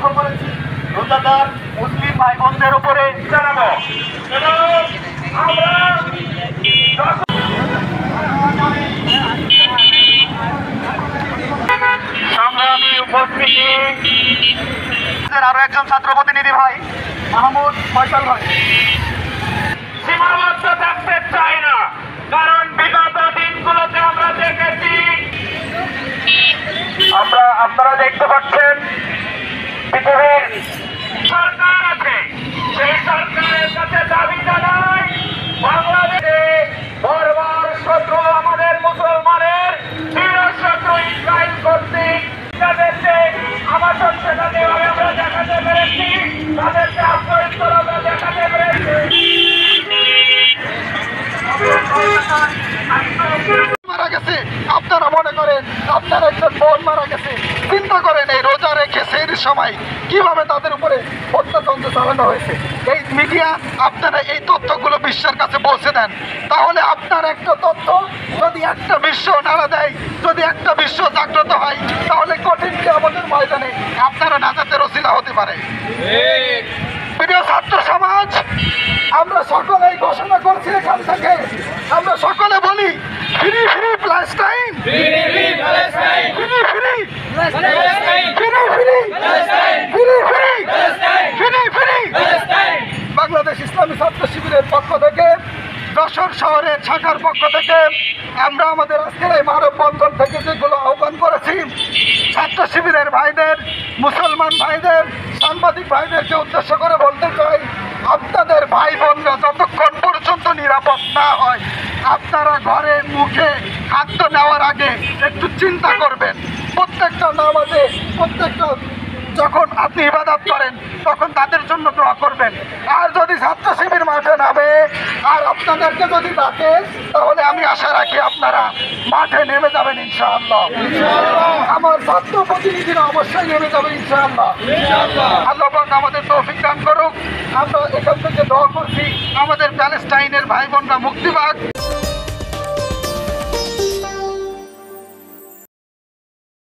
লক্ষ্য করেছি রোজাদার মুসলিম ভাই বোনদের উপরে জানাবো এবং আমরা সংগ্রামী উপস্থিতি আরো একজন ছাত্র প্রতিনিধি ভাই মাহমুদ ফয়সাল ভাই সীমাবদ্ধ থাকতে চাই না, কারণ বিগত দিনগুলোতে আমরা দেখেছি, আপনারা দেখতে পাচ্ছেন পৃথিবীর সরকার আছে, সেই সরকারের কাছে দাবি জানাই বাংলাদেশে বর্বর শত্রু আমাদের মুসলমানের শত্রু ইসরায়েল কর্তৃক তাদেরকে আমাদের সেটা যেভাবে আমরা দেখাতে পেরেছি, তাদেরকে আত্মহত্যা দেখাতে পেরেছি। মারা গেছে, আপনারা মনে করেন আপনার একজন বোন মারা গেছে, চিন্তা করেন এই রোজা রেখে সেই সময় কিভাবে তাদের উপরে হত্যাযজ্ঞ চালানো হয়েছে। এই মিডিয়া আপনারা এই তথ্যগুলো বিশ্বের কাছে পৌঁছে দেন, তাহলে আপনার একটা তথ্য যদি একটা বিশ্ব নাড়া দেয়, যদি একটা বিশ্ব জাগ্রত হয়, তাহলে কঠিন আমাদের ময়দানে আপনারা নাজাতের ওসিলা হতে পারে। প্রিয় ছাত্র সমাজ, আমরা সকলেই ঘোষণা করছি এখান থেকে, আমরা সকলে বলি free free Palestine, free free Palestine, free free Palestine, free free Palestine, free free Palestine, free free Palestine. Bangladesh ইসলামী ছাত্র শিবিরের পক্ষ থেকে, যশোর শহরের শাখার পক্ষ থেকে আমরা আমাদের আজকের এই মানববন্ধন থেকে যেগুলো আহ্বান করেছি, ছাত্র শিবিরের ভাইদের, মুসলমান ভাইদের, সাংবাদিক ভাইদেরকে উদ্দেশ্য করে বলতে চাই, আপনাদের ভাই বোনরা যতক্ষণ পর্যন্ত নিরাপদ না হয়, আপনারা ঘরে মুখে খাদ্য নেওয়ার আগে একটু চিন্তা করবেন। প্রত্যেকটা নামাজে, প্রত্যেকটা যখন আপনি ইবাদত করেন তখন তাদের জন্য দোয়া করবেন। আর যদি ছাত্র শিবির মাঠে নামে আর আপনাদেরকে যদি ডাকে, তাহলে আমি আশা রাখি আপনারা মাঠে নেমে যাবেন ইনশাআল্লাহ। আমার ছাত্র প্রতিনিধিরা অবশ্যই নেমে যাবে ইনশাআল্লাহ। আল্লাহ পাক আমাদের তৌফিক দান করুক। আমরা এখান থেকে দোয়া করছি আমাদের প্যালেস্টাইনের ভাই বোনরা মুক্তি পাক।